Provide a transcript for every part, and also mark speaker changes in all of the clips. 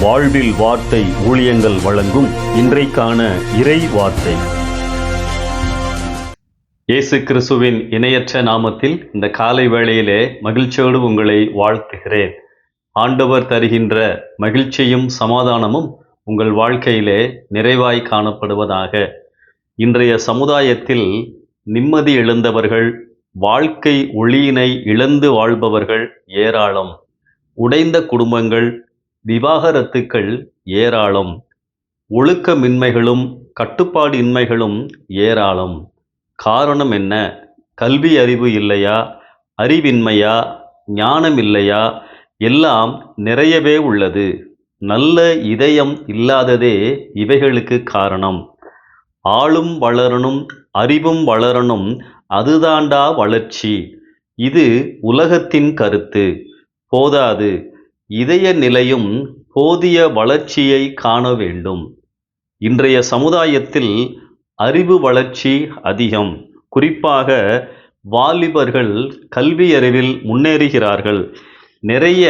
Speaker 1: வாழ்வில் வார்த்தை ஊழியங்கள் வழங்கும் இன்றைக்கான இறை வார்த்தை. இயேசு கிறிஸ்துவின் இணையற்ற நாமத்தில் இந்த காலை வேளையிலே மகிழ்ச்சியோடு உங்களை வாழ்த்துகிறேன். ஆண்டவர் தருகின்ற மகிழ்ச்சியும் சமாதானமும் உங்கள் வாழ்க்கையிலே நிறைவாய் காணப்படுவதாக. இன்றைய சமுதாயத்தில் நிம்மதி இழந்தவர்கள், வாழ்க்கை ஒளியினை இழந்து வாழ்பவர்கள் ஏராளம். உடைந்த குடும்பங்கள், விவாகரத்துக்கள் ஏராளம். ஒழுக்கமின்மைகளும் கட்டுப்பாடு இன்மைகளும் ஏராளம். காரணம் என்ன? கல்வி அறிவு இல்லையா? அறிவின்மையா? ஞானம் இல்லையா? எல்லாம் நிறையவே உள்ளது. நல்ல இதயம் இல்லாததே இவைகளுக்கு காரணம். ஆளும் வளரணும், அறிவும் வளரணும், அதுதாண்டா வளர்ச்சி. இது உலகத்தின் கருத்து. போதாது, இதய நிலையும் போதிய வளர்ச்சியை காண வேண்டும். இன்றைய சமுதாயத்தில் அறிவு வளர்ச்சி அதிகம். குறிப்பாக வாலிபர்கள் கல்வி அறிவில் முன்னேறுகிறார்கள், நிறைய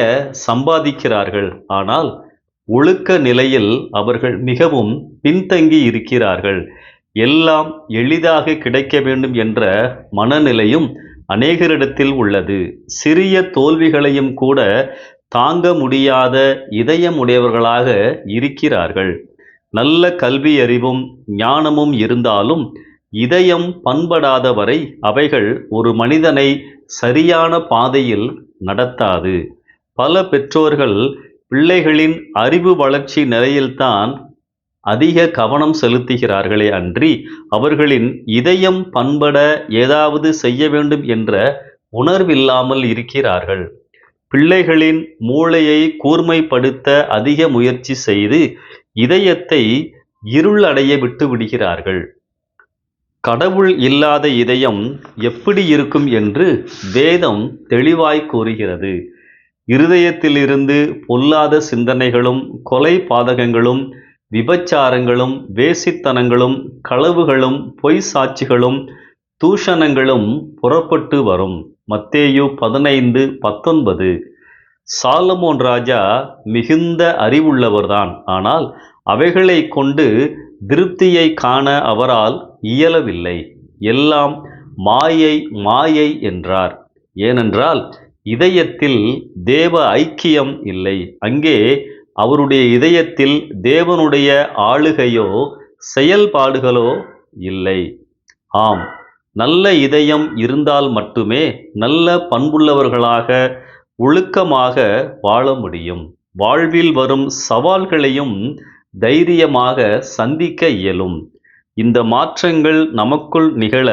Speaker 1: சம்பாதிக்கிறார்கள். ஆனால் ஒழுக்க நிலையில் அவர்கள் மிகவும் பின்தங்கி இருக்கிறார்கள். எல்லாம் எளிதாக கிடைக்க வேண்டும் என்ற மனநிலையும் அநேகரிடத்தில் உள்ளது. சிறிய தோல்விகளையும் கூட தாங்க முடியாத இதயமுடையவர்களாக இருக்கிறார்கள். நல்ல கல்வி அறிவும் ஞானமும் இருந்தாலும் இதயம் பண்படாத வரை அவைகள் ஒரு மனிதனை சரியான பாதையில் நடத்தாது. பல பெற்றோர்கள் பிள்ளைகளின் அறிவு வளர்ச்சி நிலையில்தான் அதிக கவனம் செலுத்துகிறார்களே அன்றி அவர்களின் இதயம் பண்பட ஏதாவது செய்ய வேண்டும் என்ற உணர்வில்லாமல் இருக்கிறார்கள். பிள்ளைகளின் மூளையை கூர்மைப்படுத்த அதிக முயற்சி செய்து இதயத்தை இருள் அடைய விட்டு விடுகிறார்கள். கடவுள் இல்லாத இதயம் எப்படி இருக்கும் என்று வேதம் தெளிவாய் கூறுகிறது. இருதயத்திலிருந்து பொல்லாத சிந்தனைகளும், கொலை பாதகங்களும், விபச்சாரங்களும், வேசித்தனங்களும், களவுகளும், பொய் சாட்சிகளும், தூஷணங்களும் புறப்பட்டு வரும். மத்தேயு 15:19. சாலமோன் ராஜா மிகுந்த அறிவுள்ளவர்தான். ஆனால் அவைகளை கொண்டு திருப்தியை காண அவரால் இயலவில்லை. எல்லாம் மாயை மாயை என்றார். ஏனென்றால் இதயத்தில் தேவ ஐக்கியம் இல்லை. அங்கே அவருடைய இதயத்தில் தேவனுடைய ஆளுகையோ செயல்பாடுகளோ இல்லை. ஆம், நல்ல இதயம் இருந்தால் மட்டுமே நல்ல பண்புள்ளவர்களாக, ஒழுக்கமாக வாழ முடியும். வாழ்வில் வரும் சவால்களையும் தைரியமாக சந்திக்க இயலும். இந்த மாற்றங்கள் நமக்குள் நிகழ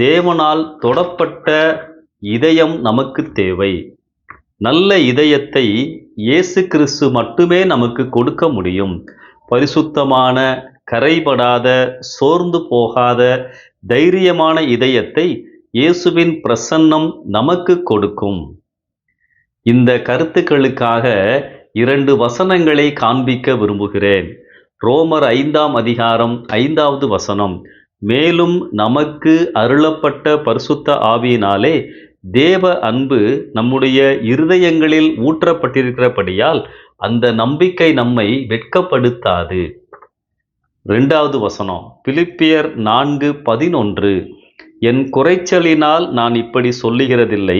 Speaker 1: தேவனால் தொடப்பட்ட இதயம் நமக்கு தேவை. நல்ல இதயத்தை இயேசு கிறிஸ்து மட்டுமே நமக்கு கொடுக்க முடியும். பரிசுத்தமான, கரைபடாத, சோர்ந்து போகாத, தைரியமான இதயத்தை இயேசுவின் பிரசன்னம் நமக்கு கொடுக்கும். இந்த கருத்துக்களுக்காக 2 வசனங்களை காண்பிக்க விரும்புகிறேன். ரோமர் 5:5. மேலும் நமக்கு அருளப்பட்ட பரிசுத்த ஆவியினாலே தேவ அன்பு நம்முடைய இருதயங்களில் ஊற்றப்பட்டிருக்கிறபடியால் அந்த நம்பிக்கை நம்மை வெட்கப்படுத்தாது. 2வது வசனம் பிலிப்பியர் 4:11. என் குறைச்சலினால் நான் இப்படி சொல்லுகிறதில்லை.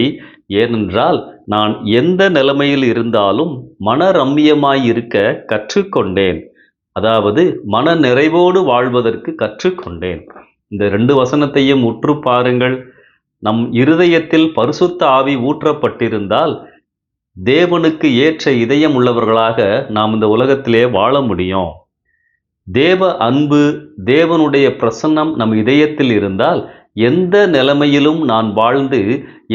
Speaker 1: ஏனென்றால் நான் எந்த நிலைமையில் இருந்தாலும் மனரம்மியமாயிருக்க கற்றுக்கொண்டேன். அதாவது மன நிறைவோடு வாழ்வதற்கு கற்றுக்கொண்டேன். இந்த 2 வசனத்தையும் உற்று பாருங்கள். நம் இருதயத்தில் பரிசுத்த ஆவி ஊற்றப்பட்டிருந்தால் தேவனுக்கு ஏற்ற இதயம் உள்ளவர்களாக நாம் இந்த உலகத்திலே வாழ முடியும். தேவ அன்பு, தேவனுடைய பிரசன்னம் நம் இதயத்தில் இருந்தால் எந்த நிலைமையிலும் நான் வாழ்ந்து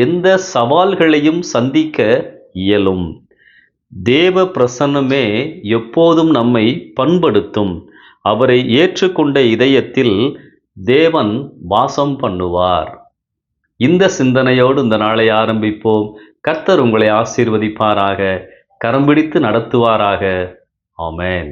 Speaker 1: எந்த சவால்களையும் சந்திக்க இயலும். தேவ பிரசன்னமே எப்போதும் நம்மை பண்படுத்தும். அவரை ஏற்றுக்கொண்ட இதயத்தில் தேவன் வாசம் பண்ணுவார். இந்த சிந்தனையோடு இந்த நாளை ஆரம்பிப்போம். கர்த்தர் உங்களை ஆசீர்வதிப்பாராக, கரம் பிடித்து நடத்துவாராக. ஆமென்.